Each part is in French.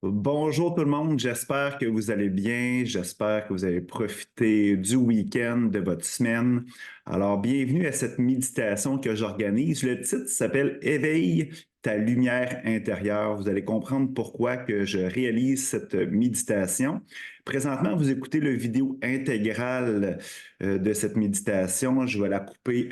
Bonjour tout le monde, j'espère que vous allez bien, j'espère que vous avez profité du week-end, de votre semaine. Alors, bienvenue à cette méditation que j'organise. Le titre s'appelle Éveille ta lumière intérieure. Vous allez comprendre pourquoi que je réalise cette méditation. Présentement, vous écoutez le vidéo intégrale de cette méditation. Je vais la couper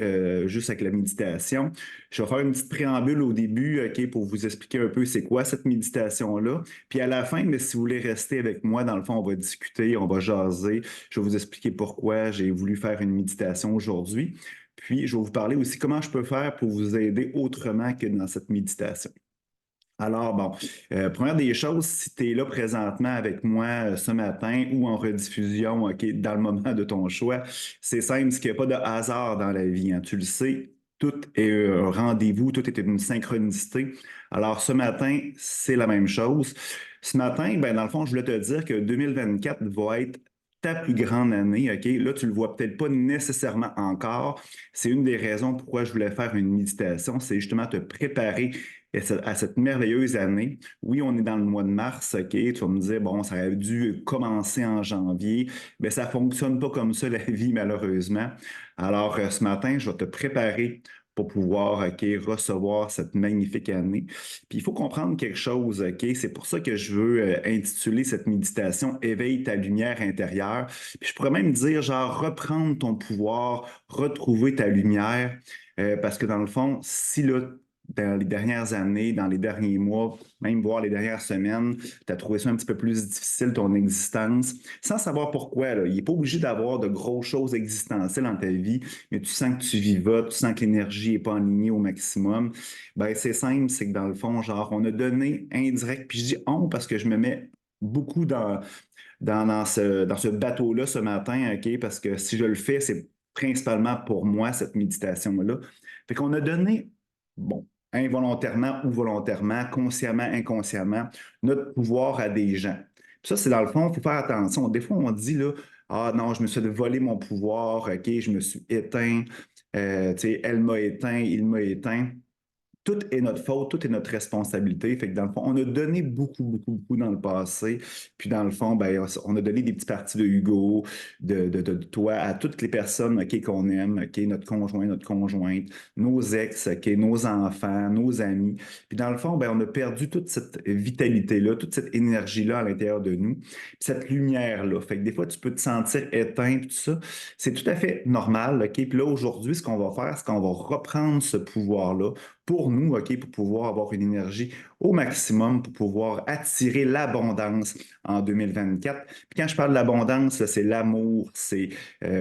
juste avec la méditation. Je vais faire une petite préambule au début, OK, pour vous expliquer un peu c'est quoi cette méditation-là. Puis à la fin, mais si vous voulez rester avec moi, dans le fond, on va discuter, on va jaser. Je vais vous expliquer pourquoi j'ai voulu faire une méditation aujourd'hui. Puis je vais vous parler aussi comment je peux faire pour vous aider autrement que dans cette méditation. Alors, bon, première des choses, si tu es là présentement avec moi ce matin ou en rediffusion, OK, dans le moment de ton choix, c'est simple, c'est qu'il n'y a pas de hasard dans la vie, hein. Tu le sais, tout est un rendez-vous, tout est une synchronicité. Alors, ce matin, c'est la même chose. Ce matin, ben, dans le fond, je voulais te dire que 2024 va être ta plus grande année, OK? Là, tu le vois peut-être pas nécessairement encore. C'est une des raisons pourquoi je voulais faire une méditation, c'est justement te préparer à cette merveilleuse année. Oui, on est dans le mois de mars, OK, tu vas me dire, bon, ça aurait dû commencer en janvier, mais ça ne fonctionne pas comme ça, la vie, malheureusement. Alors, ce matin, je vais te préparer pour pouvoir, OK, recevoir cette magnifique année. Puis, il faut comprendre quelque chose, OK? C'est pour ça que je veux intituler cette méditation Éveille ta lumière intérieure. Puis, je pourrais même dire, genre, reprendre ton pouvoir, retrouver ta lumière. Parce que dans le fond, si là, dans les dernières années, dans les derniers mois, même voire les dernières semaines, tu as trouvé ça un petit peu plus difficile, ton existence, sans savoir pourquoi. Là. Il n'est pas obligé d'avoir de grosses choses existentielles dans ta vie, mais tu sens que tu vivotes, tu sens que l'énergie n'est pas alignée au maximum. Ben, c'est simple, c'est que dans le fond, genre, on a donné indirect, puis je dis on parce que je me mets beaucoup dans ce bateau-là ce matin, OK, parce que si je le fais, c'est principalement pour moi, cette méditation-là. Fait qu'on a donné, bon, involontairement ou volontairement, consciemment, inconsciemment, notre pouvoir à des gens. Puis ça, c'est dans le fond, il faut faire attention. Des fois, on dit, là, ah non, je me suis volé mon pouvoir, OK, je me suis éteint, tu sais, elle m'a éteint, il m'a éteint. Tout est notre faute, tout est notre responsabilité. Fait que dans le fond, on a donné beaucoup, beaucoup, beaucoup dans le passé. Puis dans le fond, ben, on a donné des petites parties de Hugo, de toi, à toutes les personnes OK, qu'on aime, OK, notre conjoint, notre conjointe, nos ex, OK, nos enfants, nos amis. Puis dans le fond, ben, on a perdu toute cette vitalité-là, toute cette énergie-là à l'intérieur de nous, puis cette lumière-là. Fait que des fois, tu peux te sentir éteint, puis tout ça. C'est tout à fait normal, OK? Puis là, aujourd'hui, ce qu'on va faire, c'est qu'on va reprendre ce pouvoir-là pour nous, OK, pour pouvoir avoir une énergie au maximum, pour pouvoir attirer l'abondance en 2024. Puis quand je parle de l'abondance, c'est l'amour,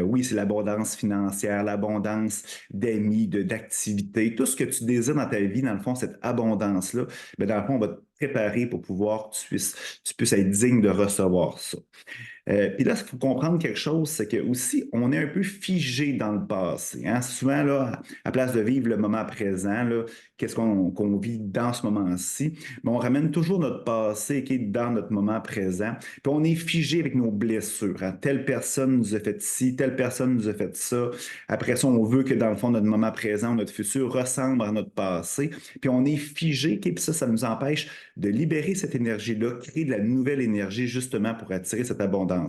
oui, c'est l'abondance financière, l'abondance d'amis, d'activités, tout ce que tu désires dans ta vie, dans le fond, cette abondance-là, bien, dans le fond, on va te préparer pour pouvoir que tu puisses être digne de recevoir ça. Puis là, il faut comprendre quelque chose, c'est que aussi, on est un peu figé dans le passé. Hein? Souvent, là, à place de vivre le moment présent, là, qu'est-ce qu'on vit dans ce moment-ci, mais on ramène toujours notre passé qui est dans notre moment présent. Puis on est figé avec nos blessures. Hein? Telle personne nous a fait ci, telle personne nous a fait ça. Après ça, on veut que dans le fond, notre moment présent, notre futur ressemble à notre passé. Puis on est figé, puis ça nous empêche de libérer cette énergie-là, créer de la nouvelle énergie justement pour attirer cette abondance-là.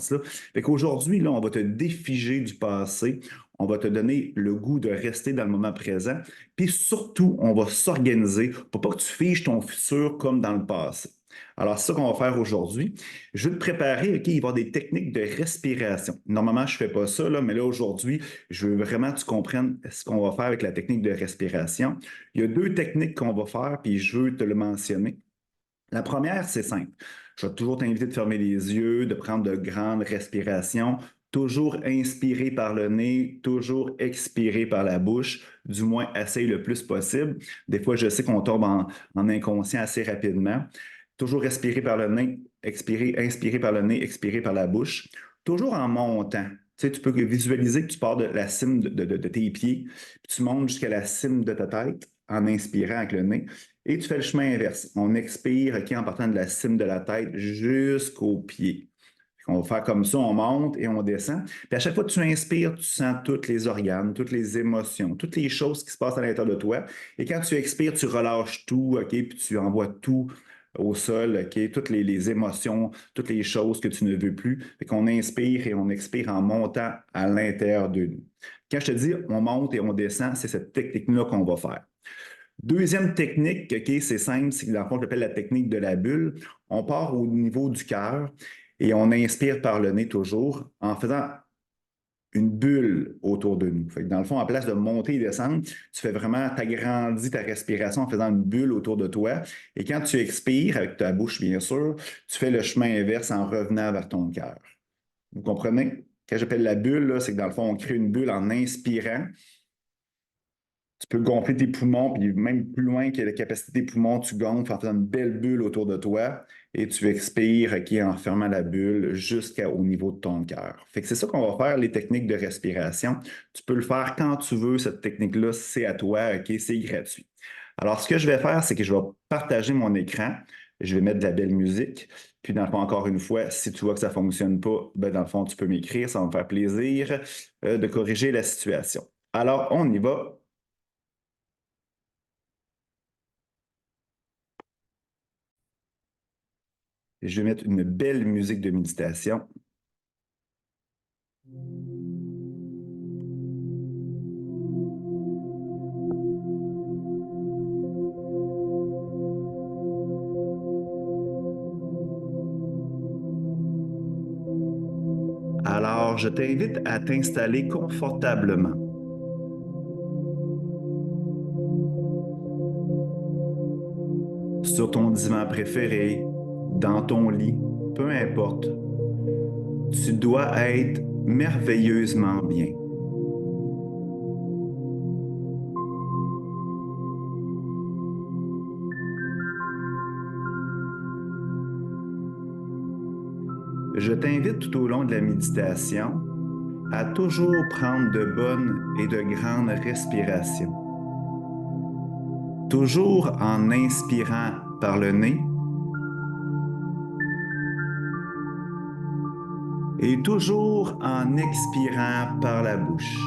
Fait qu'aujourd'hui, là, on va te défiger du passé, on va te donner le goût de rester dans le moment présent, puis surtout, on va s'organiser pour pas que tu figes ton futur comme dans le passé. Alors, c'est ça qu'on va faire aujourd'hui. Je vais te préparer, OK, il va y avoir des techniques de respiration. Normalement, je ne fais pas ça, là, mais là, aujourd'hui, je veux vraiment que tu comprennes ce qu'on va faire avec la technique de respiration. Il y a deux techniques qu'on va faire, puis je veux te le mentionner. La première, c'est simple. Je vais toujours t'inviter de fermer les yeux, de prendre de grandes respirations, toujours inspirer par le nez, toujours expirer par la bouche, du moins essaye le plus possible. Des fois, je sais qu'on tombe en inconscient assez rapidement. Toujours respirer par le nez, expirer, inspirer par le nez, expirer par la bouche. Toujours en montant. Tu sais, tu peux visualiser que tu pars de la cime de tes pieds, puis tu montes jusqu'à la cime de ta tête en inspirant avec le nez. Et tu fais le chemin inverse. On expire OK, en partant de la cime de la tête jusqu'aux pieds. On va faire comme ça, on monte et on descend. Puis à chaque fois que tu inspires, tu sens tous les organes, toutes les émotions, toutes les choses qui se passent à l'intérieur de toi. Et quand tu expires, tu relâches tout, OK, puis tu envoies tout au sol, OK? Toutes les émotions, toutes les choses que tu ne veux plus. Fait qu'on inspire et on expire en montant à l'intérieur de nous. Quand je te dis on monte et on descend, c'est cette technique-là qu'on va faire. Deuxième technique, OK, c'est simple, c'est dans le fond, je l'appelle la technique de la bulle. On part au niveau du cœur et on inspire par le nez toujours en faisant une bulle autour de nous. Fait que dans le fond, en place de monter et descendre, tu fais vraiment, tu agrandis ta respiration en faisant une bulle autour de toi. Et quand tu expires, avec ta bouche bien sûr, tu fais le chemin inverse en revenant vers ton cœur. Vous comprenez? Quand j'appelle la bulle, c'est que dans le fond, on crée une bulle en inspirant. Tu peux gonfler tes poumons, puis même plus loin que la capacité des poumons, tu gonfles en faisant une belle bulle autour de toi et tu expires en fermant la bulle jusqu'au niveau de ton cœur. Fait que c'est ça qu'on va faire, les techniques de respiration. Tu peux le faire quand tu veux, cette technique-là, c'est à toi, OK, c'est gratuit. Alors, ce que je vais faire, c'est que je vais partager mon écran, je vais mettre de la belle musique, puis dans le fond, encore une fois, si tu vois que ça ne fonctionne pas, ben dans le fond, tu peux m'écrire, ça va me faire plaisir de corriger la situation. Alors, on y va. Je vais mettre une belle musique de méditation. Alors, je t'invite à t'installer confortablement sur ton divan préféré, dans ton lit, peu importe. Tu dois être merveilleusement bien. Je t'invite tout au long de la méditation à toujours prendre de bonnes et de grandes respirations. Toujours en inspirant par le nez et toujours en expirant par la bouche.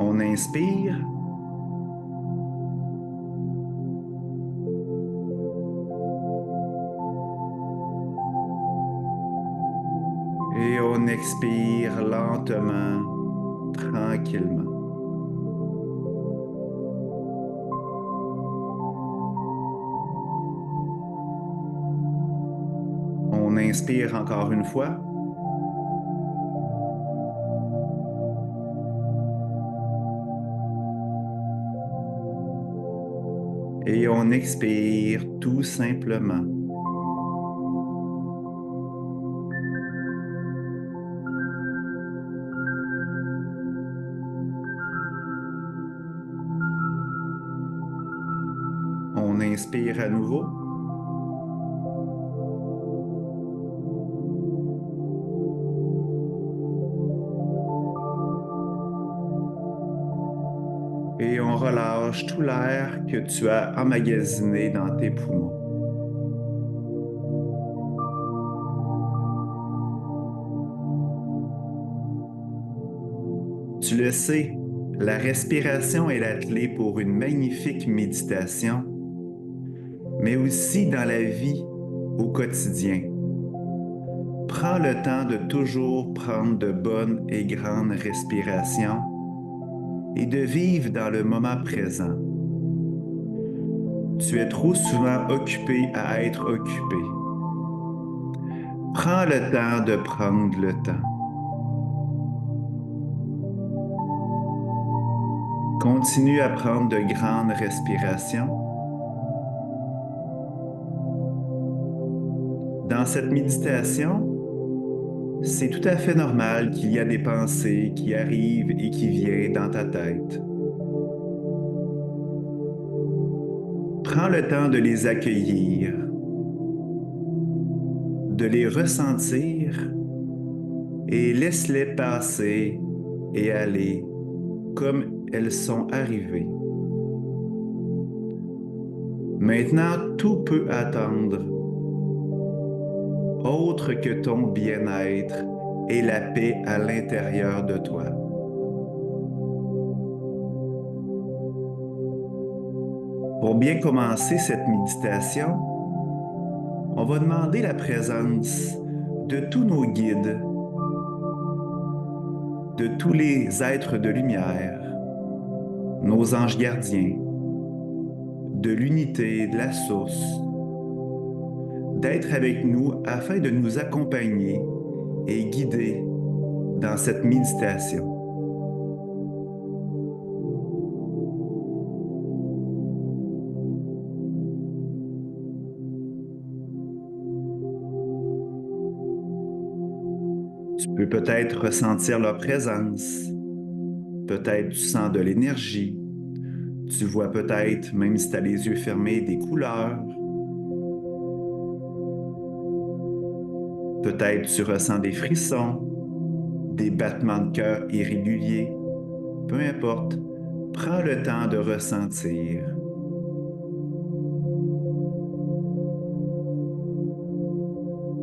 On inspire et on expire lentement, tranquillement. On inspire encore une fois. Et on expire tout simplement. On inspire à nouveau. Et on relâche tout l'air que tu as emmagasiné dans tes poumons. Tu le sais, la respiration est la clé pour une magnifique méditation, mais aussi dans la vie au quotidien. Prends le temps de toujours prendre de bonnes et grandes respirations et de vivre dans le moment présent. Tu es trop souvent occupé à être occupé. Prends le temps de prendre le temps. Continue à prendre de grandes respirations. Dans cette méditation, c'est tout à fait normal qu'il y a des pensées qui arrivent et qui viennent dans ta tête. Prends le temps de les accueillir, de les ressentir et laisse-les passer et aller comme elles sont arrivées. Maintenant, tout peut attendre, autre que ton bien-être et la paix à l'intérieur de toi. Pour bien commencer cette méditation, on va demander la présence de tous nos guides, de tous les êtres de lumière, nos anges gardiens, de l'unité, de la source, d'être avec nous afin de nous accompagner et guider dans cette méditation. Tu peux peut-être ressentir leur présence, peut-être tu sens de l'énergie, tu vois peut-être, même si tu as les yeux fermés, des couleurs. Peut-être tu ressens des frissons, des battements de cœur irréguliers. Peu importe, prends le temps de ressentir.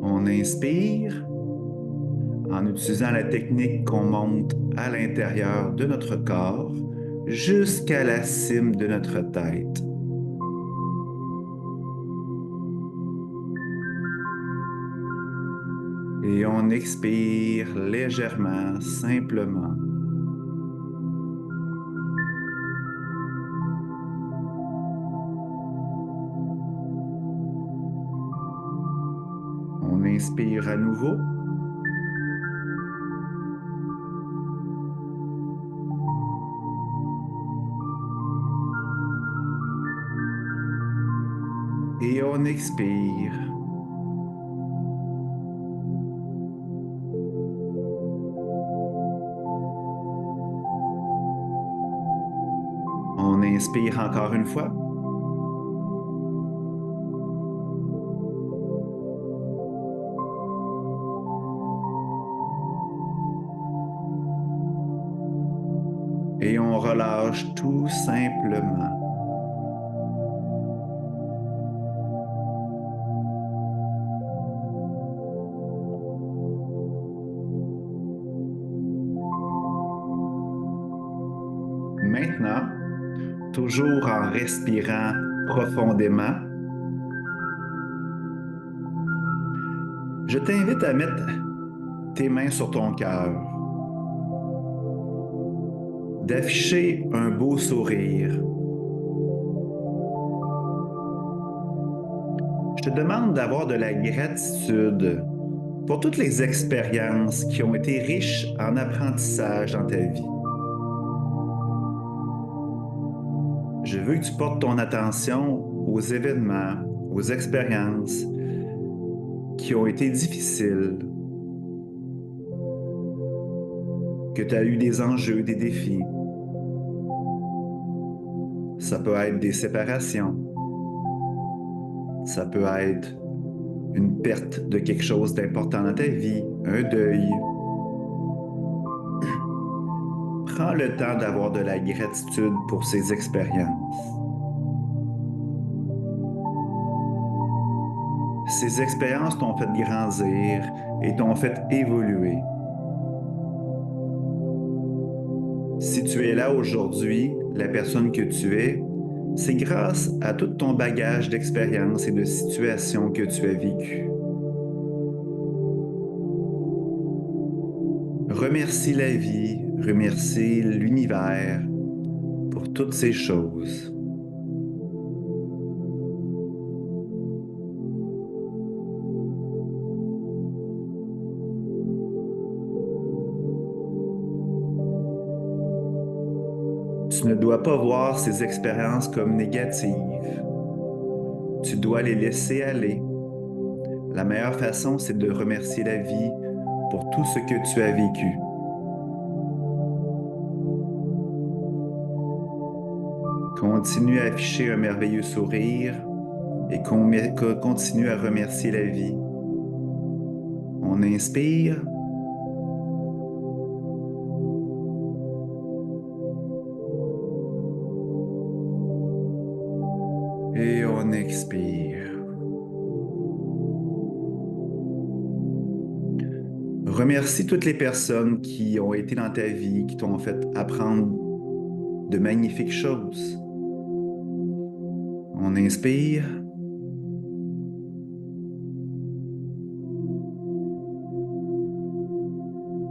On inspire en utilisant la technique qu'on monte à l'intérieur de notre corps jusqu'à la cime de notre tête. Et on expire légèrement, simplement. On inspire à nouveau. Et on expire. On inspire encore une fois. Et on relâche tout simplement. Maintenant, toujours en respirant profondément, je t'invite à mettre tes mains sur ton cœur, d'afficher un beau sourire. Je te demande d'avoir de la gratitude pour toutes les expériences qui ont été riches en apprentissage dans ta vie. Je veux que tu portes ton attention aux événements, aux expériences qui ont été difficiles, que tu as eu des enjeux, des défis. Ça peut être des séparations. Ça peut être une perte de quelque chose d'important dans ta vie, un deuil. Prends le temps d'avoir de la gratitude pour ces expériences. Ces expériences t'ont fait grandir et t'ont fait évoluer. Si tu es là aujourd'hui, la personne que tu es, c'est grâce à tout ton bagage d'expériences et de situations que tu as vécues. Remercie la vie, remercie l'univers pour toutes ces choses. Tu ne dois pas voir ces expériences comme négatives. Tu dois les laisser aller. La meilleure façon, c'est de remercier la vie pour tout ce que tu as vécu. Continue à afficher un merveilleux sourire et continue à remercier la vie. On inspire. Et on expire. Remercie toutes les personnes qui ont été dans ta vie, qui t'ont fait apprendre de magnifiques choses. On inspire.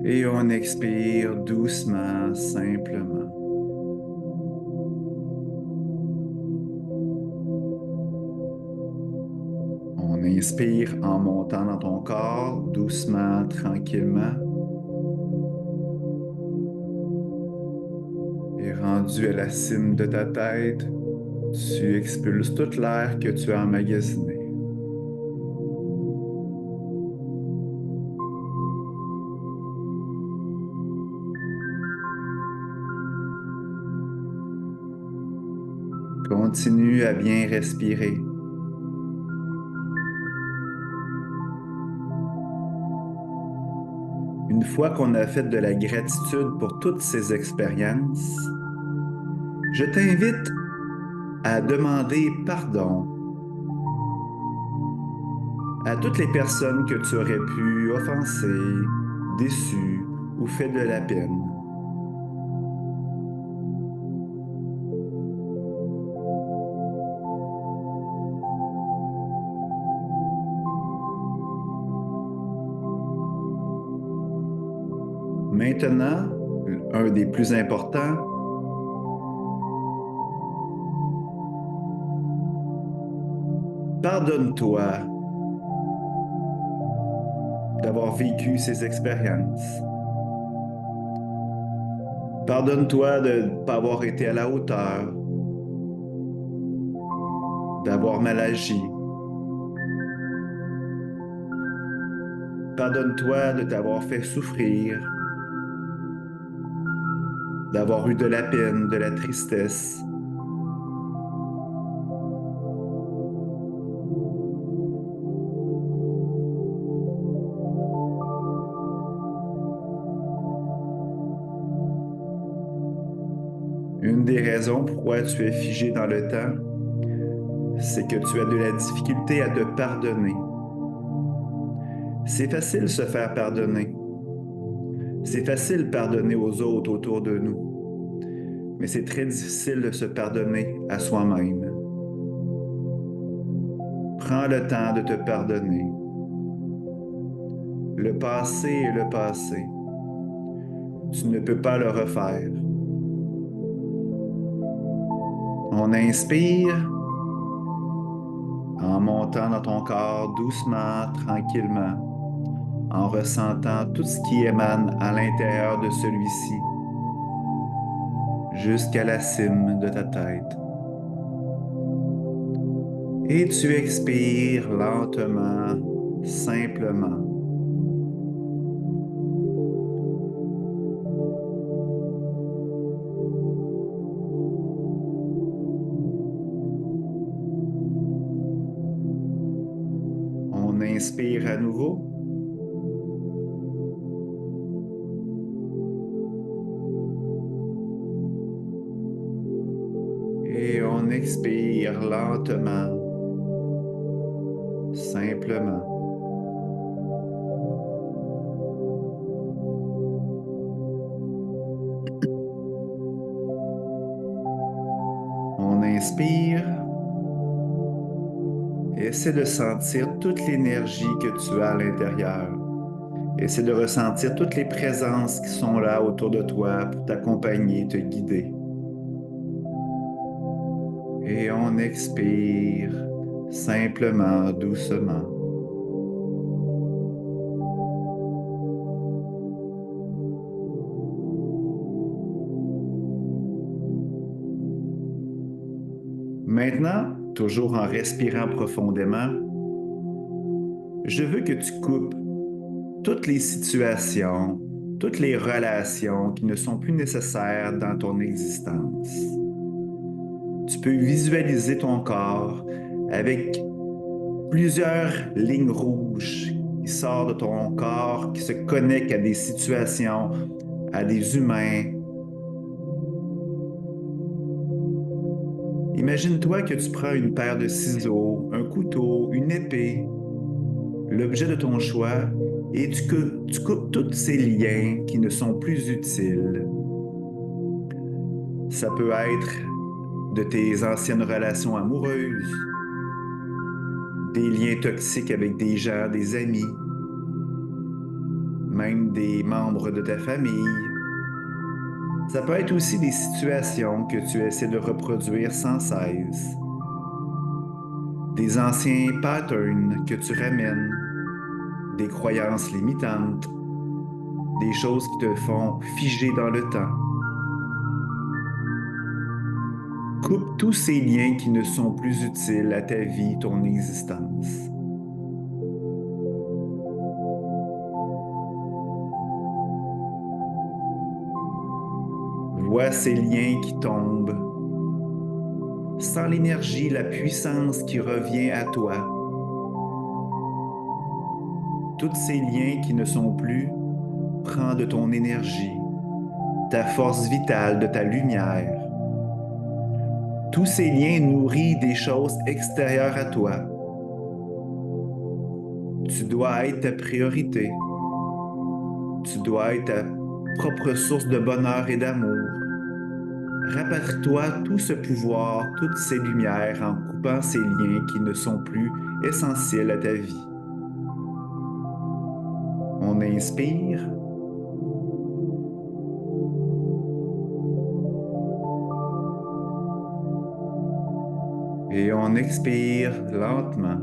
Et on expire doucement, simplement. On inspire en montant dans ton corps, doucement, tranquillement. Et rendu à la cime de ta tête, tu expulses toute l'air que tu as emmagasiné. Continue à bien respirer. Une fois qu'on a fait de la gratitude pour toutes ces expériences, je t'invite à demander pardon à toutes les personnes que tu aurais pu offenser, déçues ou fait de la peine. Maintenant, un des plus importants, pardonne-toi d'avoir vécu ces expériences. Pardonne-toi de ne pas avoir été à la hauteur, d'avoir mal agi. Pardonne-toi de t'avoir fait souffrir, d'avoir eu de la peine, de la tristesse. Une des raisons pourquoi tu es figé dans le temps, c'est que tu as de la difficulté à te pardonner. C'est facile de se faire pardonner. C'est facile de pardonner aux autres autour de nous, mais c'est très difficile de se pardonner à soi-même. Prends le temps de te pardonner. Le passé est le passé. Tu ne peux pas le refaire. On inspire en montant dans ton corps doucement, tranquillement, en ressentant tout ce qui émane à l'intérieur de celui-ci, jusqu'à la cime de ta tête. Et tu expires lentement, simplement. On inspire à nouveau. Et on expire lentement, simplement. On inspire. Essaie de sentir toute l'énergie que tu as à l'intérieur. Essaie de ressentir toutes les présences qui sont là autour de toi pour t'accompagner, te guider. Et on expire simplement, doucement. Maintenant, toujours en respirant profondément, je veux que tu coupes toutes les situations, toutes les relations qui ne sont plus nécessaires dans ton existence. Tu peux visualiser ton corps avec plusieurs lignes rouges qui sortent de ton corps, qui se connectent à des situations, à des humains. Imagine-toi que tu prends une paire de ciseaux, un couteau, une épée, l'objet de ton choix, et tu coupes tous ces liens qui ne sont plus utiles. Ça peut être de tes anciennes relations amoureuses, des liens toxiques avec des gens, des amis, même des membres de ta famille. Ça peut être aussi des situations que tu essaies de reproduire sans cesse, des anciens patterns que tu ramènes, des croyances limitantes, des choses qui te font figer dans le temps. Coupe tous ces liens qui ne sont plus utiles à ta vie, ton existence. Vois ces liens qui tombent. Sens l'énergie, la puissance qui revient à toi. Tous ces liens qui ne sont plus, prends de ton énergie, ta force vitale, de ta lumière. Tous ces liens nourrissent des choses extérieures à toi. Tu dois être ta priorité. Tu dois être ta propre source de bonheur et d'amour. Rapatrie-toi tout ce pouvoir, toutes ces lumières en coupant ces liens qui ne sont plus essentiels à ta vie. On inspire. Et on expire lentement.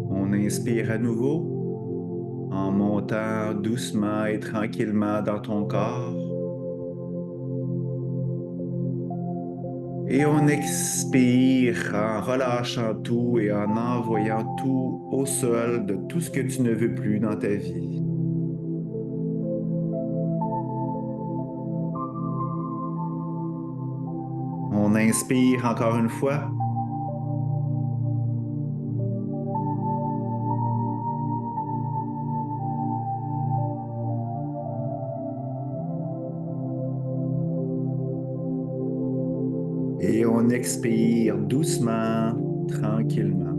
On inspire à nouveau en montant doucement et tranquillement dans ton corps. Et on expire en relâchant tout et en envoyant tout au sol de tout ce que tu ne veux plus dans ta vie. On inspire encore une fois. Et on expire doucement, tranquillement.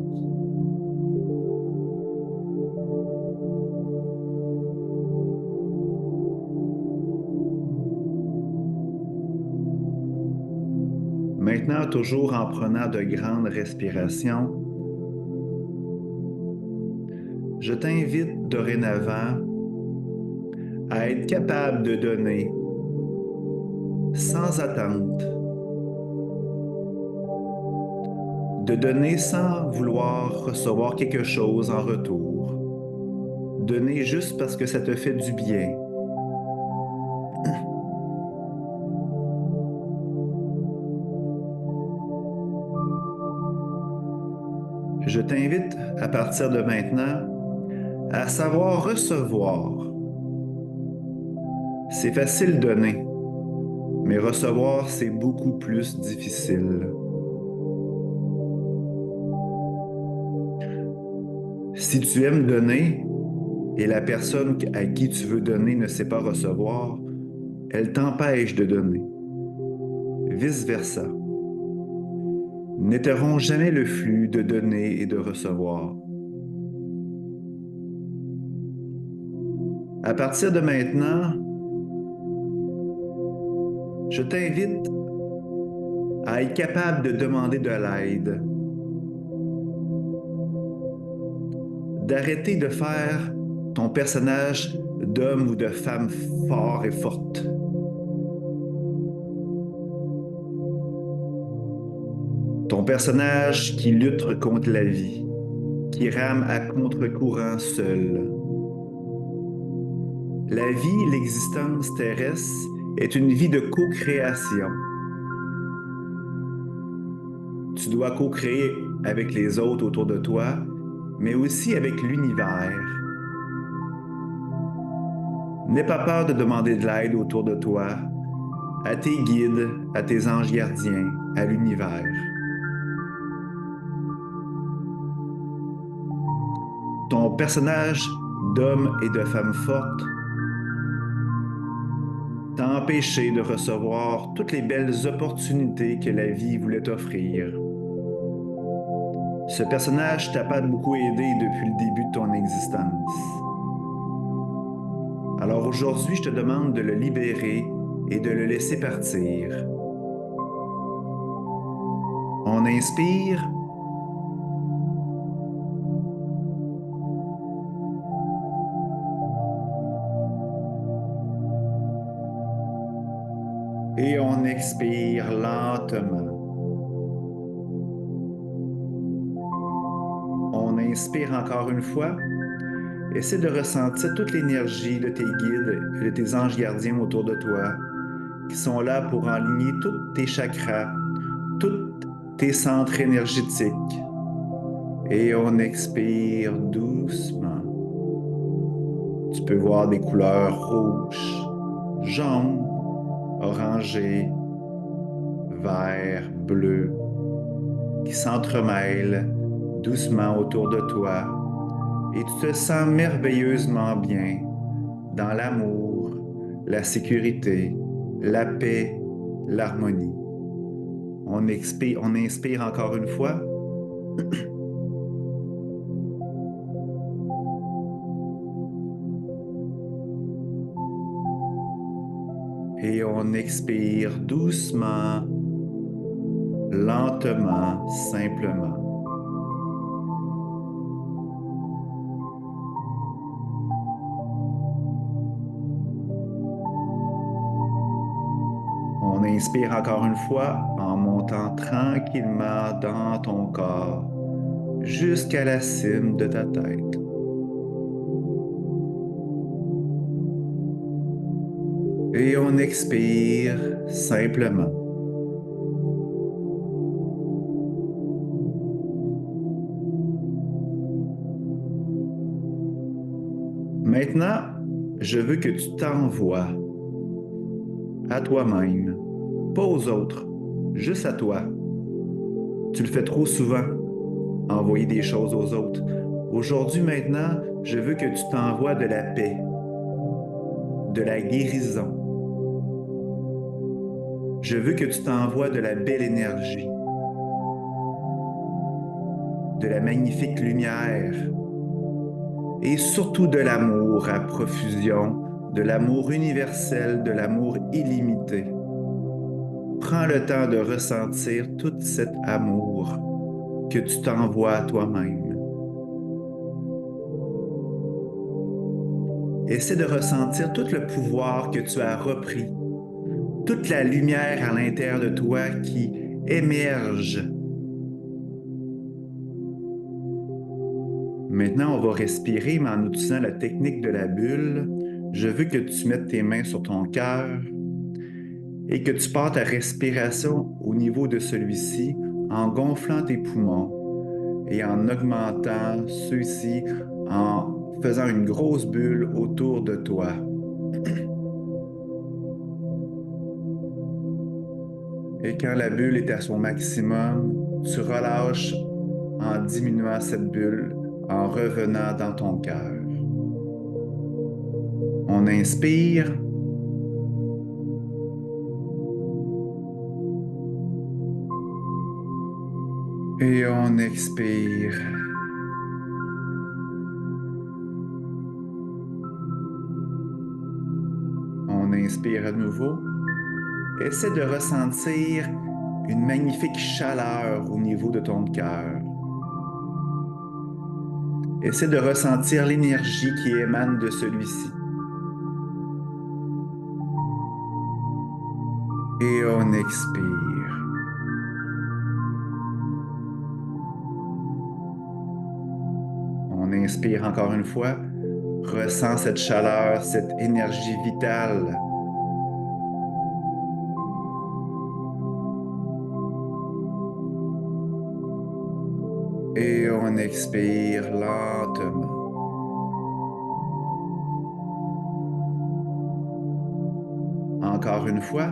Maintenant, toujours en prenant de grandes respirations, je t'invite dorénavant à être capable de donner sans attente, de donner sans vouloir recevoir quelque chose en retour, donner juste parce que ça te fait du bien. Je t'invite à partir de maintenant à savoir recevoir. C'est facile donner, mais recevoir, c'est beaucoup plus difficile. Si tu aimes donner et la personne à qui tu veux donner ne sait pas recevoir, elle t'empêche de donner. Vice-versa. N'interromps jamais le flux de donner et de recevoir. À partir de maintenant, je t'invite à être capable de demander de l'aide, d'arrêter de faire ton personnage d'homme ou de femme fort et forte. Ton personnage qui lutte contre la vie, qui rame à contre-courant seul. La vie, l'existence terrestre, est une vie de co-création. Tu dois co-créer avec les autres autour de toi, mais aussi avec l'univers. N'aie pas peur de demander de l'aide autour de toi, à tes guides, à tes anges gardiens, à l'univers. Ton personnage d'homme et de femme forte t'a empêché de recevoir toutes les belles opportunités que la vie voulait t'offrir. Ce personnage t'a pas beaucoup aidé depuis le début de ton existence. Alors aujourd'hui, je te demande de le libérer et de le laisser partir. On inspire. Et on expire lentement. On inspire encore une fois. Essaie de ressentir toute l'énergie de tes guides et de tes anges gardiens autour de toi, qui sont là pour aligner tous tes chakras, tous tes centres énergétiques. Et on expire doucement. Tu peux voir des couleurs rouges, jaunes, orangées, vert, bleu, qui s'entremêlent doucement autour de toi et tu te sens merveilleusement bien dans l'amour, la sécurité, la paix, l'harmonie. On inspire encore une fois. Et on expire doucement, lentement, simplement. On inspire encore une fois en montant tranquillement dans ton corps jusqu'à la cime de ta tête. Et on expire simplement. Maintenant, je veux que tu t'envoies à toi-même, pas aux autres, juste à toi. Tu le fais trop souvent, envoyer des choses aux autres. Aujourd'hui, maintenant, je veux que tu t'envoies de la paix, de la guérison. Je veux que tu t'envoies de la belle énergie, de la magnifique lumière et surtout de l'amour à profusion, de l'amour universel, de l'amour illimité. Prends le temps de ressentir tout cet amour que tu t'envoies à toi-même. Essaie de ressentir tout le pouvoir que tu as repris, toute la lumière à l'intérieur de toi qui émerge. Maintenant, on va respirer, mais en utilisant la technique de la bulle. Je veux que tu mettes tes mains sur ton cœur et que tu partes ta respiration au niveau de celui-ci en gonflant tes poumons et en augmentant ceux-ci en faisant une grosse bulle autour de toi. Et quand la bulle est à son maximum, tu relâches en diminuant cette bulle, en revenant dans ton cœur. On inspire. Et on expire. On inspire à nouveau. Essaie de ressentir une magnifique chaleur au niveau de ton cœur. Essaie de ressentir l'énergie qui émane de celui-ci. Et on expire. On inspire encore une fois. Ressens cette chaleur, cette énergie vitale. Et on expire lentement. Encore une fois.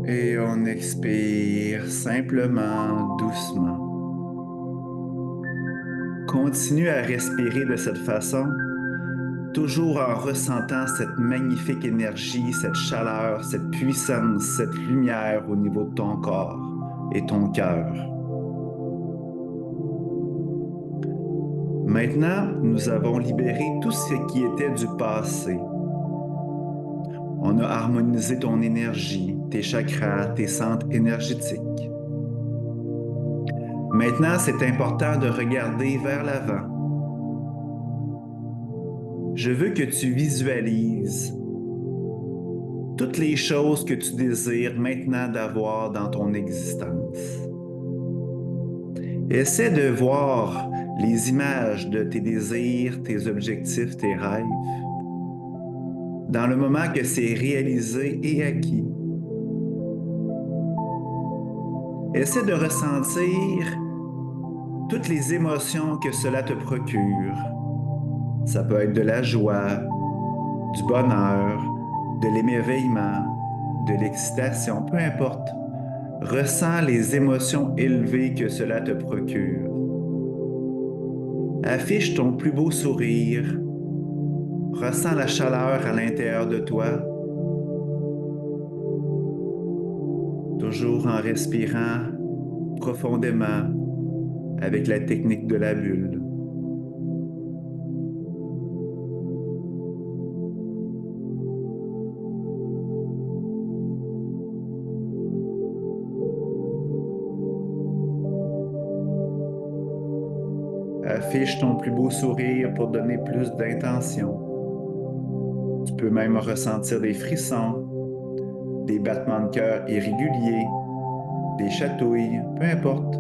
Et on expire simplement, doucement. Continue à respirer de cette façon toujours en ressentant cette magnifique énergie, cette chaleur, cette puissance, cette lumière au niveau de ton corps et ton cœur. Maintenant, nous avons libéré tout ce qui était du passé. On a harmonisé ton énergie, tes chakras, tes centres énergétiques. Maintenant, c'est important de regarder vers l'avant. Je veux que tu visualises toutes les choses que tu désires maintenant d'avoir dans ton existence. Essaie de voir les images de tes désirs, tes objectifs, tes rêves. Dans le moment que c'est réalisé et acquis, essaie de ressentir toutes les émotions que cela te procure. Ça peut être de la joie, du bonheur, de l'émerveillement, de l'excitation, peu importe. Ressens les émotions élevées que cela te procure. Affiche ton plus beau sourire. Ressens la chaleur à l'intérieur de toi, toujours en respirant profondément avec la technique de la bulle. Affiche ton plus beau sourire pour donner plus d'intention. Tu peux même ressentir des frissons, des battements de cœur irréguliers, des chatouilles, peu importe.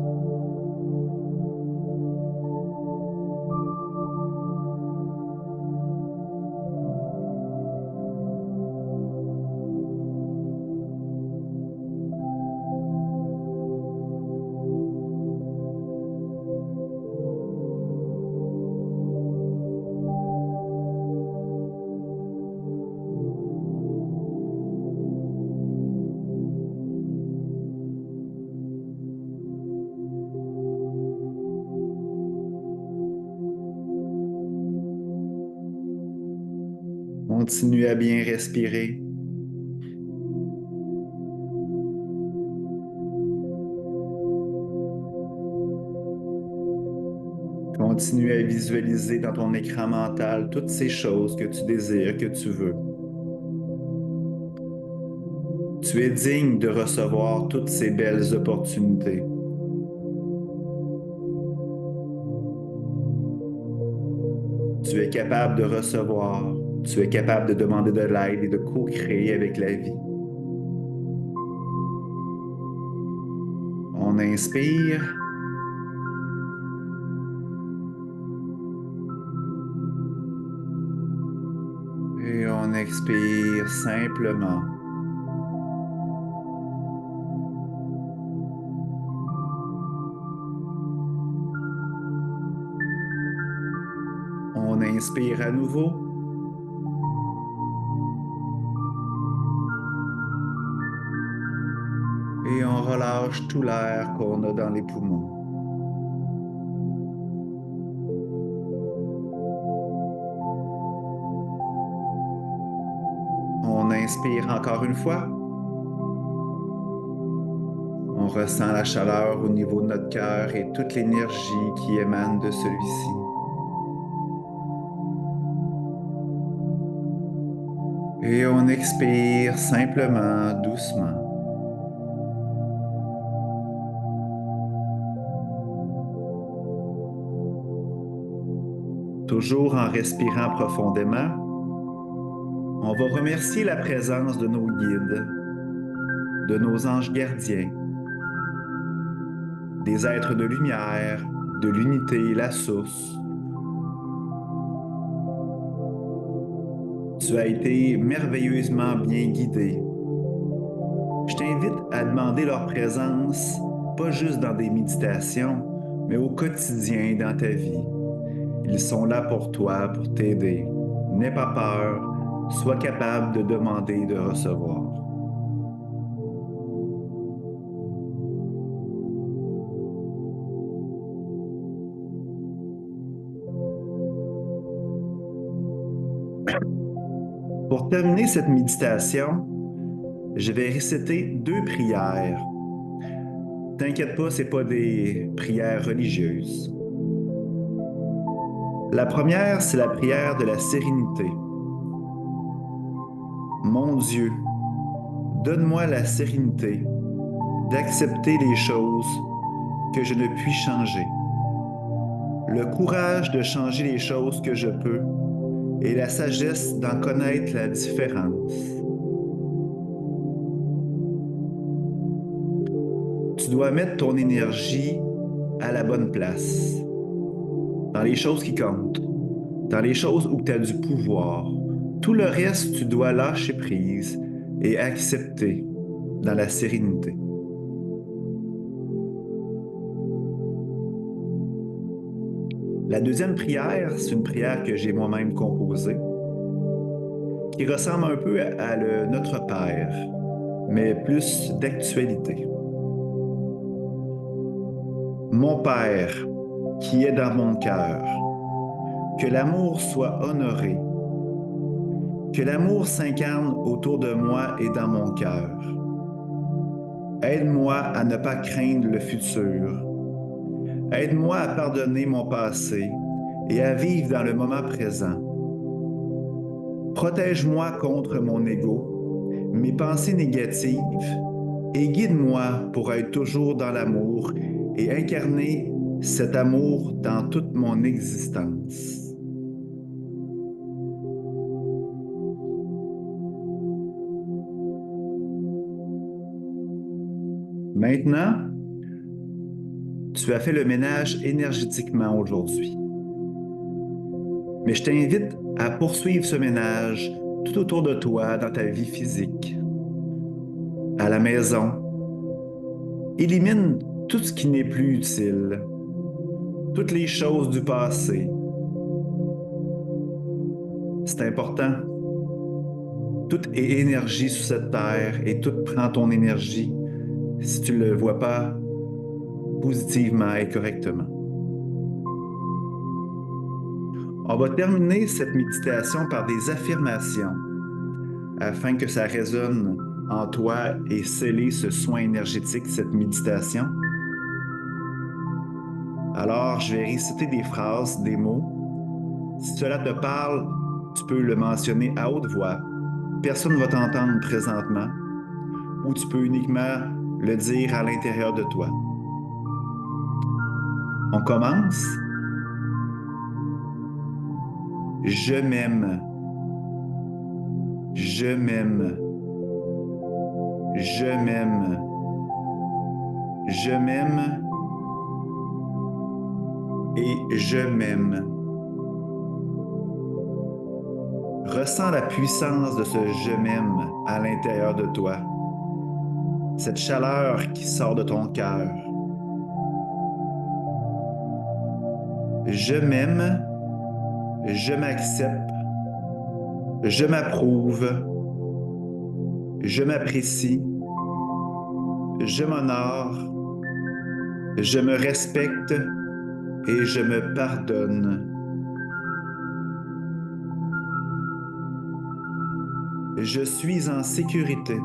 Continue à bien respirer. Continue à visualiser dans ton écran mental toutes ces choses que tu désires, que tu veux. Tu es digne de recevoir toutes ces belles opportunités. Tu es capable de recevoir, tu es capable de demander de l'aide et de co-créer avec la vie. On inspire. Et on expire simplement. On inspire à nouveau. Et on relâche tout l'air qu'on a dans les poumons. On inspire encore une fois. On ressent la chaleur au niveau de notre cœur et toute l'énergie qui émane de celui-ci. Et on expire simplement, doucement. Toujours en respirant profondément, on va remercier la présence de nos guides, de nos anges gardiens, des êtres de lumière, de l'unité, la source. Tu as été merveilleusement bien guidé. Je t'invite à demander leur présence, pas juste dans des méditations, mais au quotidien dans ta vie. Ils sont là pour toi, pour t'aider. N'aie pas peur, sois capable de demander et de recevoir. Pour terminer cette méditation, je vais réciter 2 prières. T'inquiète pas, ce n'est pas des prières religieuses. La première, c'est la prière de la sérénité. Mon Dieu, donne-moi la sérénité d'accepter les choses que je ne puis changer, le courage de changer les choses que je peux et la sagesse d'en connaître la différence. Tu dois mettre ton énergie à la bonne place, dans les choses qui comptent, dans les choses où tu as du pouvoir. Tout le reste, tu dois lâcher prise et accepter dans la sérénité. La deuxième prière, c'est une prière que j'ai moi-même composée, qui ressemble un peu à le Notre Père, mais plus d'actualité. Mon Père, qui est dans mon cœur, que l'amour soit honoré, que l'amour s'incarne autour de moi et dans mon cœur. Aide-moi à ne pas craindre le futur. Aide-moi à pardonner mon passé et à vivre dans le moment présent. Protège-moi contre mon ego, mes pensées négatives et guide-moi pour être toujours dans l'amour et incarner cet amour dans toute mon existence. Maintenant, tu as fait le ménage énergétiquement aujourd'hui. Mais je t'invite à poursuivre ce ménage tout autour de toi dans ta vie physique, à la maison. Élimine tout ce qui n'est plus utile, toutes les choses du passé. C'est important. Tout est énergie sur cette terre et tout prend ton énergie si tu ne le vois pas positivement et correctement. On va terminer cette méditation par des affirmations afin que ça résonne en toi et sceller ce soin énergétique, cette méditation. Alors, je vais réciter des phrases, des mots. Si cela te parle, tu peux le mentionner à haute voix. Personne ne va t'entendre présentement. Ou tu peux uniquement le dire à l'intérieur de toi. On commence. Je m'aime. Je m'aime. Je m'aime. Je m'aime. Et je m'aime. Ressens la puissance de ce je m'aime à l'intérieur de toi. Cette chaleur qui sort de ton cœur. Je m'aime, je m'accepte, je m'approuve, je m'apprécie, je m'honore, je me respecte et je me pardonne. Je suis en sécurité.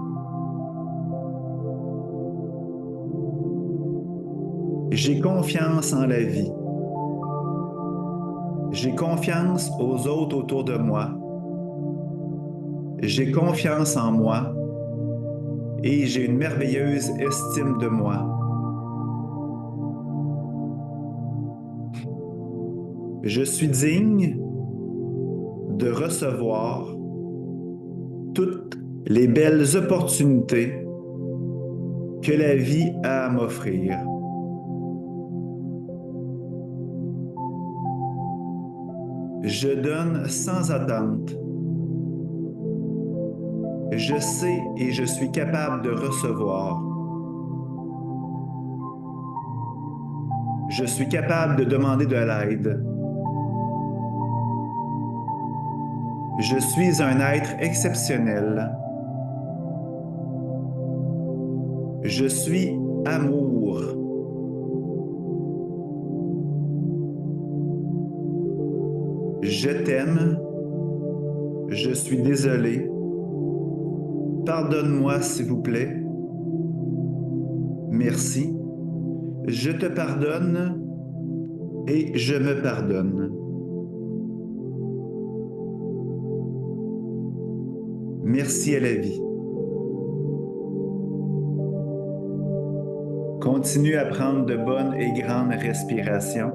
J'ai confiance en la vie. J'ai confiance aux autres autour de moi. J'ai confiance en moi et j'ai une merveilleuse estime de moi. Je suis digne de recevoir toutes les belles opportunités que la vie a à m'offrir. Je donne sans attente. Je sais et je suis capable de recevoir. Je suis capable de demander de l'aide. Je suis un être exceptionnel. Je suis amour. Je t'aime Je suis désolé. Pardonne-moi, s'il vous plaît. Merci. Je te pardonne et je me pardonne. Merci à la vie. Continue à prendre de bonnes et grandes respirations.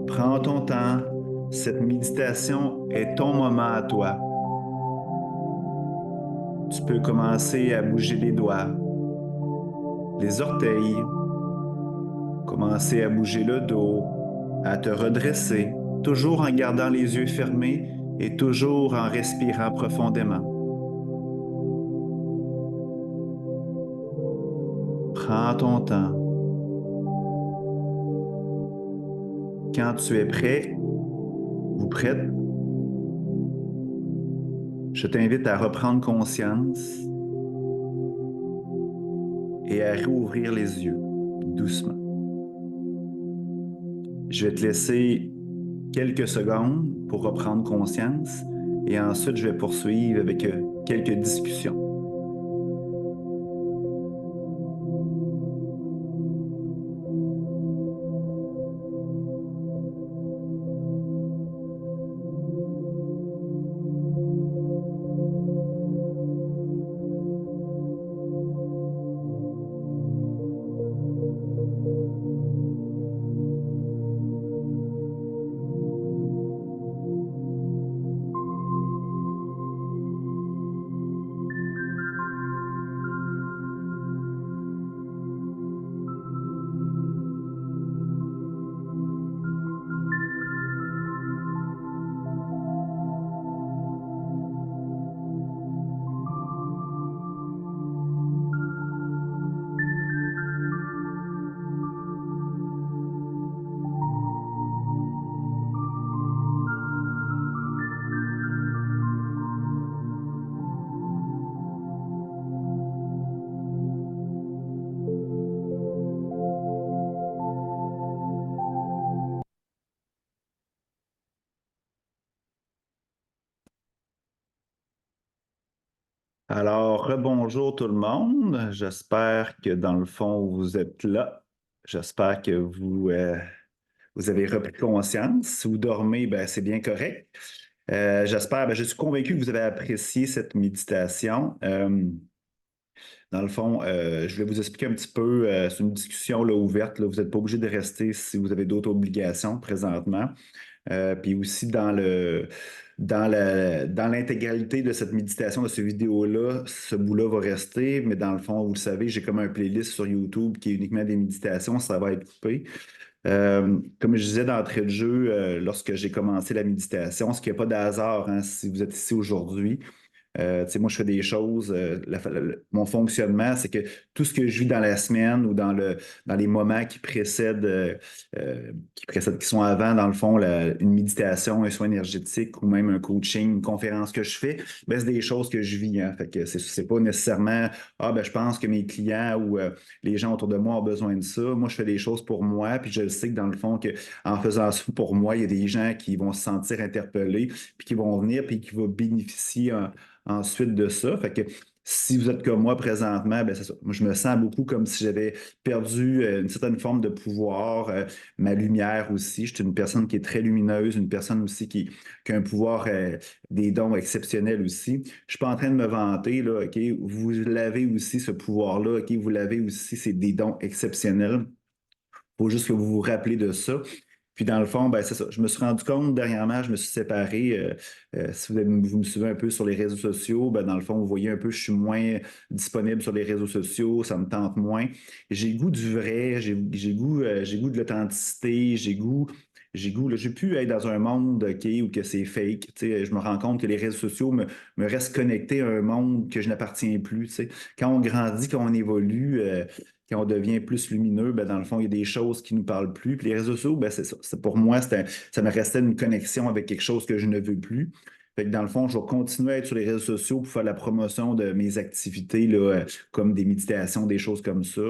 Prends ton temps. Cette méditation est ton moment à toi. Tu peux commencer à bouger les doigts, les orteils, commencer à bouger le dos, à te redresser, toujours en gardant les yeux fermés et toujours en respirant profondément. Prends ton temps. Quand tu es prêt ou prête, je t'invite à reprendre conscience et à rouvrir les yeux doucement. Je vais te laisser quelques secondes pour reprendre conscience et ensuite je vais poursuivre avec quelques discussions. Alors, rebonjour tout le monde. J'espère que dans le fond, vous êtes là. J'espère que vous avez repris conscience. Si vous dormez, ben, c'est bien correct. J'espère, ben, je suis convaincu que vous avez apprécié cette méditation. Dans le fond, je vais vous expliquer un petit peu. C'est une discussion là, ouverte. Là. Vous n'êtes pas obligé de rester si vous avez d'autres obligations présentement. Puis aussi dans l'intégralité de cette méditation, de cette vidéo-là, ce bout-là va rester, mais dans le fond, vous le savez, j'ai comme un playlist sur YouTube qui est uniquement des méditations, ça va être coupé. Comme je disais d'entrée de jeu, lorsque j'ai commencé la méditation, ce qui n'y a pas de hasard, hein, si vous êtes ici aujourd'hui, tu sais, moi, je fais des choses. Mon fonctionnement, c'est que tout ce que je vis dans la semaine ou dans les moments qui sont avant, dans le fond, une méditation, un soin énergétique ou même un coaching, une conférence que je fais, ben, c'est des choses que je vis. Hein. Fait que c'est pas nécessairement, ah, ben, je pense que mes clients ou les gens autour de moi ont besoin de ça. Moi, je fais des choses pour moi, puis je le sais que dans le fond, que en faisant ça pour moi, il y a des gens qui vont se sentir interpellés, puis qui vont venir, puis qui vont bénéficier ensuite de ça. Fait que si vous êtes comme moi présentement, ben c'est ça. Moi, je me sens beaucoup comme si j'avais perdu une certaine forme de pouvoir, ma lumière aussi. Je suis une personne qui est très lumineuse, une personne aussi qui a un pouvoir, des dons exceptionnels aussi. Je ne suis pas en train de me vanter, là, OK? Vous l'avez aussi, ce pouvoir-là, OK? Vous l'avez aussi, c'est des dons exceptionnels. Il faut juste que vous vous rappelez de ça. Puis dans le fond, ben, c'est ça. Je me suis rendu compte dernièrement, je me suis séparé. Si vous me suivez un peu sur les réseaux sociaux, ben, dans le fond, vous voyez un peu, je suis moins disponible sur les réseaux sociaux, ça me tente moins. J'ai goût du vrai, j'ai goût de l'authenticité, j'ai goût, là, j'ai pu être dans un monde, OK, où que c'est fake. Tu sais, je me rends compte que les réseaux sociaux me restent connectés à un monde que je n'appartiens plus. Tu sais. Quand on grandit, quand on évolue, quand on devient plus lumineux, ben, dans le fond, il y a des choses qui ne nous parlent plus. Puis les réseaux sociaux, ben, c'est ça. Pour moi, ça me restait une connexion avec quelque chose que je ne veux plus. Fait que dans le fond, je vais continuer à être sur les réseaux sociaux pour faire la promotion de mes activités, là, comme des méditations, des choses comme ça.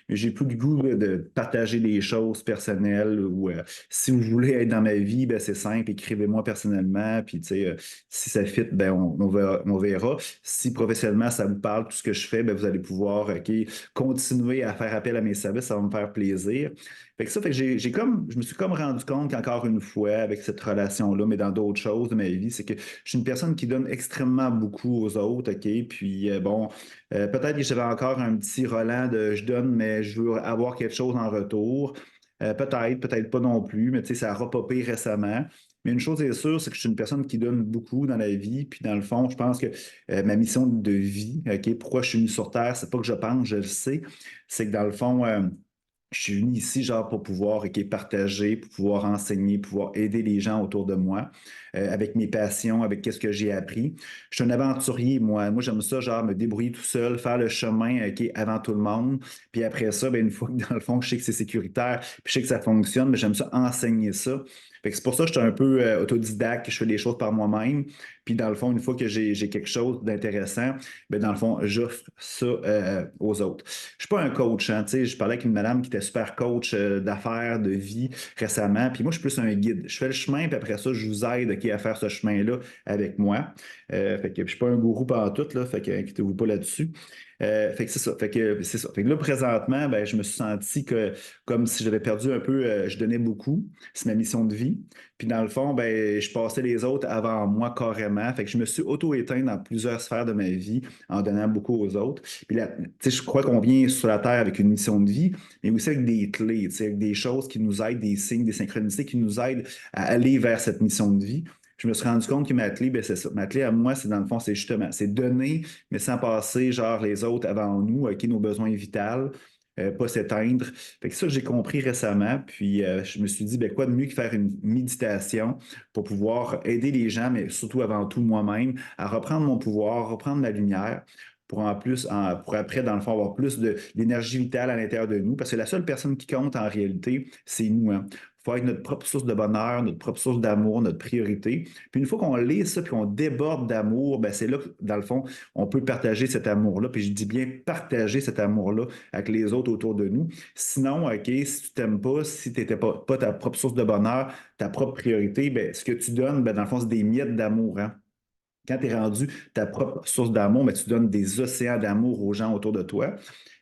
Mais j'ai plus le goût là, de partager des choses personnelles ou si vous voulez être dans ma vie, ben, c'est simple, écrivez-moi personnellement. Puis, tu sais, si ça fit, ben, on verra. Si professionnellement, ça vous parle, tout ce que je fais, ben, vous allez pouvoir OK, continuer à faire appel à mes services, ça va me faire plaisir. Fait que j'ai comme, je me suis comme rendu compte qu'encore une fois, avec cette relation-là, mais dans d'autres choses de ma vie, c'est que je suis une personne qui donne extrêmement beaucoup aux autres, OK? Puis bon, peut-être que j'avais encore un petit Roland de je donne, mais je veux avoir quelque chose en retour. Peut-être pas non plus, mais tu sais, ça a repopé récemment. Mais une chose est sûre, c'est que je suis une personne qui donne beaucoup dans la vie. Puis dans le fond, je pense que ma mission de vie, OK, pourquoi je suis venu sur Terre, c'est pas que je pense, je le sais. C'est que dans le fond, je suis venu ici, genre, pour pouvoir partager, pour pouvoir enseigner, pouvoir aider les gens autour de moi, avec mes passions, avec qu'est-ce que j'ai appris. Je suis un aventurier, moi. Moi, j'aime ça, genre, me débrouiller tout seul, faire le chemin, avant tout le monde. Puis après ça, ben, une fois que, dans le fond, je sais que c'est sécuritaire, puis je sais que ça fonctionne, mais j'aime ça enseigner ça. Fait que c'est pour ça que je suis un peu autodidacte, que je fais les choses par moi-même. Puis dans le fond, une fois que j'ai quelque chose d'intéressant, ben, dans le fond, j'offre ça aux autres. Je ne suis pas un coach, hein, tu sais, je parlais avec une madame qui était super coach d'affaires, de vie récemment, puis moi, je suis plus un guide. Je fais le chemin, puis après ça, je vous aide OK, à faire ce chemin-là avec moi. Fait que je ne suis pas un gourou tout là, fait que inquiétez-vous pas là-dessus. Fait que c'est ça. Fait que c'est ça. Fait que là, présentement, ben, je me suis senti que comme si j'avais perdu un peu, je donnais beaucoup. C'est ma mission de vie. Puis dans le fond, ben, je passais les autres avant moi carrément. Fait que je me suis auto-éteint dans plusieurs sphères de ma vie en donnant beaucoup aux autres. Puis là, tu sais, je crois qu'on vient sur la Terre avec une mission de vie, mais aussi avec des clés, tu sais, avec des choses qui nous aident, des signes, des synchronicités qui nous aident à aller vers cette mission de vie. Je me suis rendu compte que ma clé, ben, c'est ça. Ma clé à moi, c'est dans le fond, c'est justement, c'est donner, mais sans passer, genre, les autres avant nous, qui nos besoins vitaux, pas s'éteindre. Fait que ça, j'ai compris récemment, puis je me suis dit, ben, quoi de mieux que faire une méditation pour pouvoir aider les gens, mais surtout avant tout moi-même, à reprendre mon pouvoir, reprendre ma lumière, pour en plus, pour après, dans le fond, avoir plus d'énergie vitale à l'intérieur de nous, parce que la seule personne qui compte en réalité, c'est nous, hein. Il faut être notre propre source de bonheur, notre propre source d'amour, notre priorité. Puis une fois qu'on lit ça, puis qu'on déborde d'amour, ben c'est là que, dans le fond, on peut partager cet amour-là. Puis je dis bien partager cet amour-là avec les autres autour de nous. Sinon, OK, si tu t'aimes pas, si tu n'étais pas ta propre source de bonheur, ta propre priorité, ben, ce que tu donnes, ben, dans le fond, c'est des miettes d'amour, hein. Quand tu es rendu ta propre source d'amour, ben, tu donnes des océans d'amour aux gens autour de toi.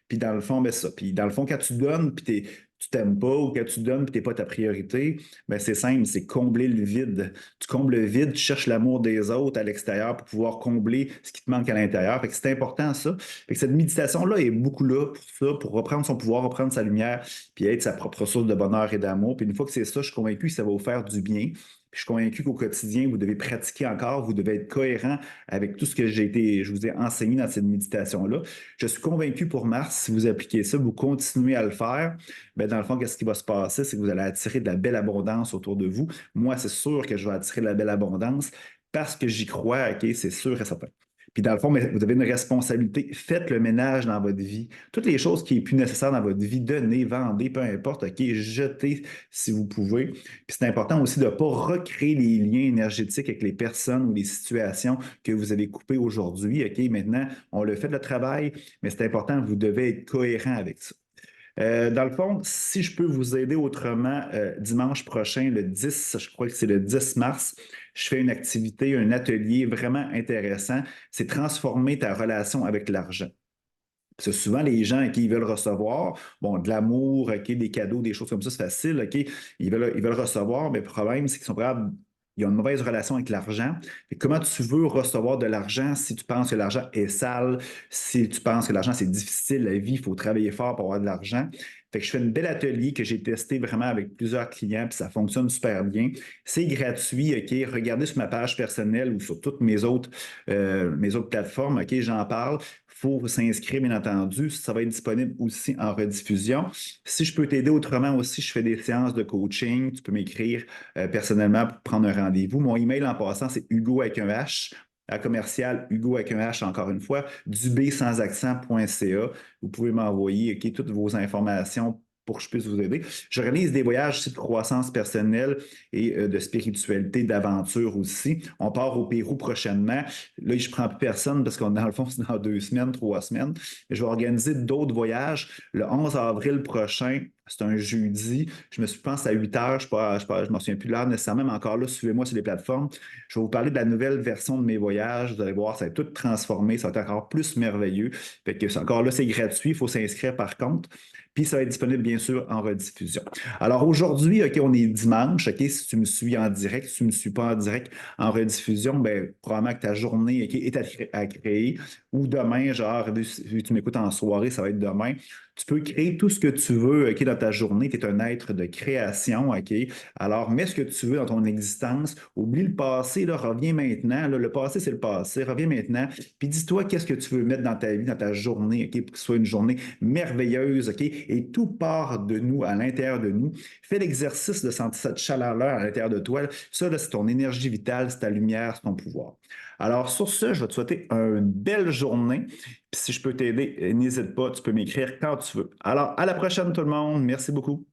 Puis dans le fond, ben ça. Puis dans le fond, quand tu donnes, puis tu t'aimes pas, ou quand tu donnes, puis t'es pas ta priorité, ben c'est simple, c'est combler le vide. Tu combles le vide, tu cherches l'amour des autres à l'extérieur pour pouvoir combler ce qui te manque à l'intérieur. Fait que c'est important ça. Fait que cette méditation-là est beaucoup là pour ça, pour reprendre son pouvoir, reprendre sa lumière, puis être sa propre source de bonheur et d'amour. Puis une fois que c'est ça, je suis convaincu que ça va vous faire du bien. Puis je suis convaincu qu'au quotidien, vous devez pratiquer encore, vous devez être cohérent avec tout ce que je vous ai enseigné dans cette méditation-là. Je suis convaincu pour Mars, si vous appliquez ça, vous continuez à le faire, bien, dans le fond, qu'est-ce qui va se passer? C'est que vous allez attirer de la belle abondance autour de vous. Moi, c'est sûr que je vais attirer de la belle abondance parce que j'y crois, OK, c'est sûr et certain. Puis dans le fond, mais vous avez une responsabilité. Faites le ménage dans votre vie. Toutes les choses qui sont plus nécessaires dans votre vie, donnez, vendez, peu importe, OK, jetez si vous pouvez. Puis c'est important aussi de ne pas recréer les liens énergétiques avec les personnes ou les situations que vous avez coupées aujourd'hui. OK, maintenant, on le fait le travail, mais c'est important, vous devez être cohérent avec ça. Dans le fond, si je peux vous aider autrement, dimanche prochain, le 10, je crois que c'est le 10 mars, je fais une activité, un atelier vraiment intéressant. C'est transformer ta relation avec l'argent. Parce que souvent, les gens qui veulent recevoir, bon, de l'amour, OK, des cadeaux, des choses comme ça, c'est facile, OK, ils veulent recevoir, mais le problème, c'est qu'ils sont capables, ils ont une mauvaise relation avec l'argent. Et comment tu veux recevoir de l'argent si tu penses que l'argent est sale, si tu penses que l'argent, c'est difficile, la vie, il faut travailler fort pour avoir de l'argent. Fait que je fais un bel atelier que j'ai testé vraiment avec plusieurs clients, puis ça fonctionne super bien. C'est gratuit, OK? Regardez sur ma page personnelle ou sur toutes mes autres plateformes, OK? J'en parle. Il faut s'inscrire, bien entendu. Ça va être disponible aussi en rediffusion. Si je peux t'aider autrement aussi, je fais des séances de coaching. Tu peux m'écrire personnellement pour prendre un rendez-vous. Mon email en passant, c'est Hugo avec un H, à commercial Hugo avec un H, encore une fois, dubé sans accent.ca. Vous pouvez m'envoyer OK, toutes vos informations pour que je puisse vous aider. J'organise des voyages aussi de croissance personnelle et de spiritualité, d'aventure aussi. On part au Pérou prochainement. Là, je ne prends plus personne parce qu'on dans le fond, c'est dans 2 semaines, 3 semaines. Mais je vais organiser d'autres voyages. Le 11 avril prochain, c'est un jeudi. Je me suis pensé à 8 heures. Je m'en souviens plus de l'heure nécessairement, mais encore là, suivez-moi sur les plateformes. Je vais vous parler de la nouvelle version de mes voyages. Vous allez voir, ça va être tout transformé. Ça va être encore plus merveilleux. Fait que encore là, c'est gratuit. Il faut s'inscrire par contre. Puis ça va être disponible, bien sûr, en rediffusion. Alors aujourd'hui, OK, on est dimanche. OK, si tu me suis en direct, si tu ne me suis pas en direct en rediffusion, ben, probablement que ta journée OK, est à créer. Ou demain, genre, si tu m'écoutes en soirée, ça va être demain. Tu peux créer tout ce que tu veux OK, dans ta journée. Tu es un être de création. OK? Alors, mets ce que tu veux dans ton existence. Oublie le passé, là, reviens maintenant. Là, le passé, c'est le passé. Reviens maintenant. Puis dis-toi qu'est-ce que tu veux mettre dans ta vie, dans ta journée, OK, pour que ce soit une journée merveilleuse. OK? Et tout part de nous, à l'intérieur de nous. Fais l'exercice de sentir cette chaleur-là à l'intérieur de toi. Ça, là, c'est ton énergie vitale, c'est ta lumière, c'est ton pouvoir. Alors, sur ce, je vais te souhaiter une belle journée. Puis si je peux t'aider, n'hésite pas, tu peux m'écrire quand tu veux. Alors, à la prochaine tout le monde. Merci beaucoup.